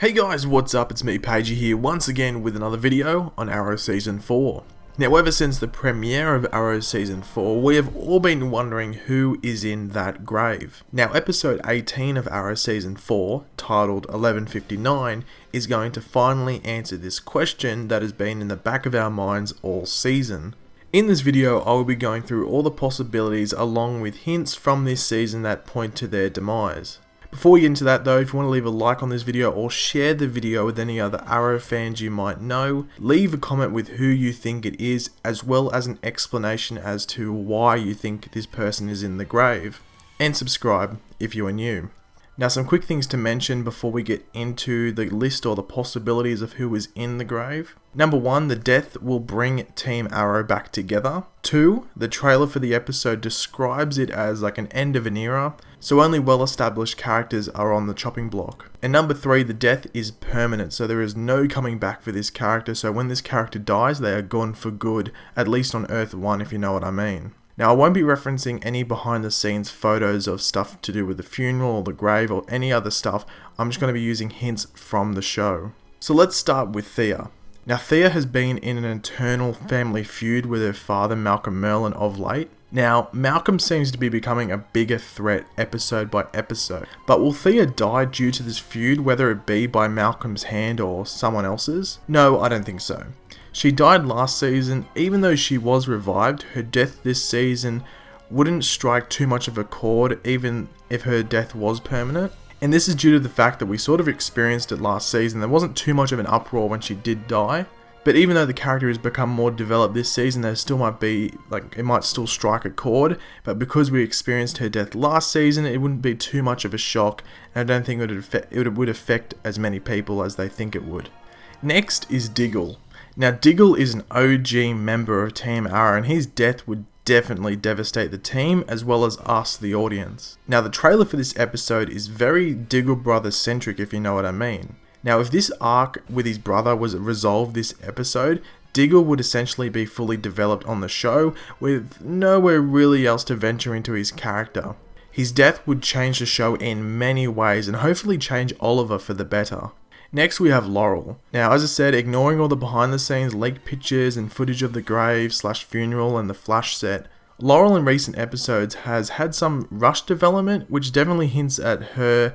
Hey guys, what's up? It's me, Pagey here, once again with another video on Arrow Season 4. Now, ever since the premiere of Arrow Season 4, we have all been wondering who is in that grave. Now, episode 18 of Arrow Season 4, titled 1159, is going to finally answer this question that has been in the back of our minds all season. In this video, I will be going through all the possibilities along with hints from this season that point to their demise. Before we get into that though, if you want to leave a like on this video or share the video with any other Arrow fans you might know, leave a comment with who you think it is, as well as an explanation as to why you think this person is in the grave. And subscribe if you are new. Now, some quick things to mention before we get into the list or the possibilities of who is in the grave. Number 1, the death will bring Team Arrow back together. 2, the trailer for the episode describes it as like an end of an era, so only well-established characters are on the chopping block. And number 3, the death is permanent, so there is no coming back for this character, so when this character dies, they are gone for good, at least on Earth 1 if you know what I mean. Now, I won't be referencing any behind the scenes photos of stuff to do with the funeral or the grave or any other stuff. I'm just going to be using hints from the show. So let's start with Thea. Now, Thea has been in an eternal family feud with her father, Malcolm Merlyn, of late. Now, Malcolm seems to be becoming a bigger threat episode by episode. But will Thea die due to this feud, whether it be by Malcolm's hand or someone else's? No, I don't think so. She died last season. Even though she was revived, her death this season wouldn't strike too much of a chord, even if her death was permanent. And this is due to the fact that we sort of experienced it last season. There wasn't too much of an uproar when she did die. But even though the character has become more developed this season, there still might be, it might still strike a chord. But because we experienced her death last season, it wouldn't be too much of a shock. And I don't think it would affect as many people as they think it would. Next is Diggle. Now, Diggle is an OG member of Team Arrow, and his death would definitely devastate the team as well as us, the audience. Now, the trailer for this episode is very Diggle Brothers centric, if you know what I mean. Now, if this arc with his brother was resolved this episode, Diggle would essentially be fully developed on the show, with nowhere really else to venture into his character. His death would change the show in many ways and hopefully change Oliver for the better. Next, we have Laurel. Now, as I said, ignoring all the behind the scenes leaked pictures and footage of the grave / funeral and the Flash set, Laurel in recent episodes has had some rushed development, which definitely hints at her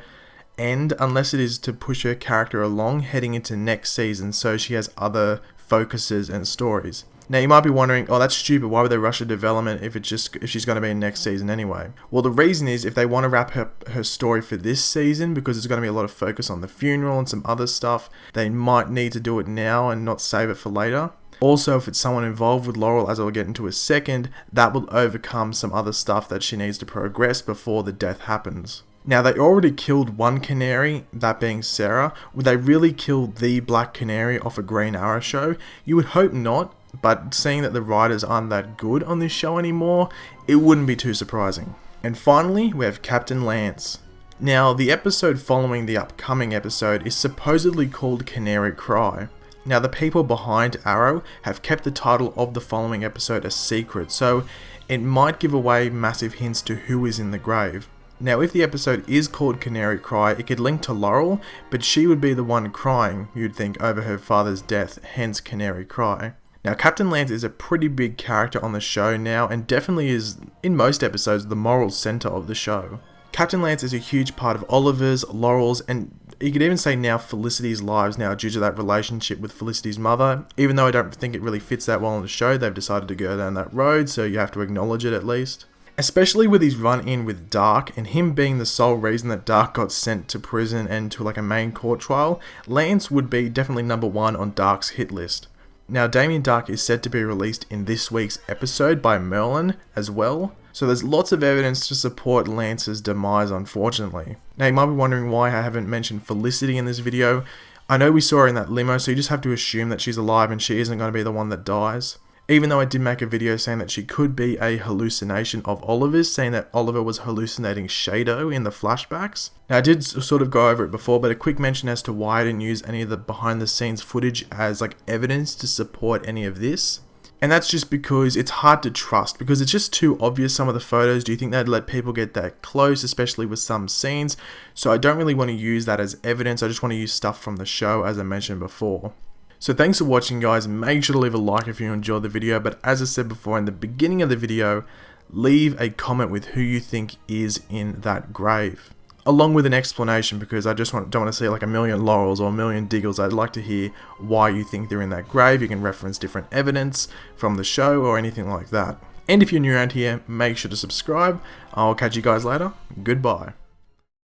end, unless it is to push her character along heading into next season so she has other focuses and stories. Now, you might be wondering, oh, that's stupid, why would they rush a development if she's going to be in next season anyway? Well, the reason is if they want to wrap her story for this season, because there's going to be a lot of focus on the funeral and some other stuff, they might need to do it now and not save it for later. Also, if it's someone involved with Laurel, as I'll get into a second, that will overcome some other stuff that she needs to progress before the death happens. Now, they already killed one canary, that being Sarah. Would they really kill the Black Canary off a Green Arrow show? You would hope not. But seeing that the writers aren't that good on this show anymore, it wouldn't be too surprising. And finally, we have Captain Lance. Now, the episode following the upcoming episode is supposedly called Canary Cry. Now, the people behind Arrow have kept the title of the following episode a secret, so it might give away massive hints to who is in the grave. Now, if the episode is called Canary Cry, it could link to Laurel, but she would be the one crying, you'd think, over her father's death, hence Canary Cry. Now, Captain Lance is a pretty big character on the show now and definitely is, in most episodes, the moral center of the show. Captain Lance is a huge part of Oliver's, Laurel's, and you could even say now Felicity's lives now due to that relationship with Felicity's mother. Even though I don't think it really fits that well on the show, they've decided to go down that road, so you have to acknowledge it at least. Especially with his run-in with Dark, and him being the sole reason that Dark got sent to prison and to a main court trial, Lance would be definitely number 1 on Dark's hit list. Now, Damien Darhk is said to be released in this week's episode by Merlyn as well, so there's lots of evidence to support Lance's demise, unfortunately. Now, you might be wondering why I haven't mentioned Felicity in this video. I know we saw her in that limo, so you just have to assume that she's alive and she isn't going to be the one that dies. Even though I did make a video saying that she could be a hallucination of Oliver's, saying that Oliver was hallucinating Shado in the flashbacks. Now, I did sort of go over it before, but a quick mention as to why I didn't use any of the behind the scenes footage as evidence to support any of this. And that's just because it's hard to trust, because it's just too obvious, some of the photos. Do you think they'd let people get that close, especially with some scenes? So I don't really want to use that as evidence. I just want to use stuff from the show, as I mentioned before. So thanks for watching, guys. Make sure to leave a like if you enjoyed the video. But as I said before in the beginning of the video, leave a comment with who you think is in that grave, along with an explanation, because I just don't want to see like a million laurels or a million diggles. I'd like to hear why you think they're in that grave. You can reference different evidence from the show or anything like that. And if you're new around here, make sure to subscribe. I'll catch you guys later. Goodbye.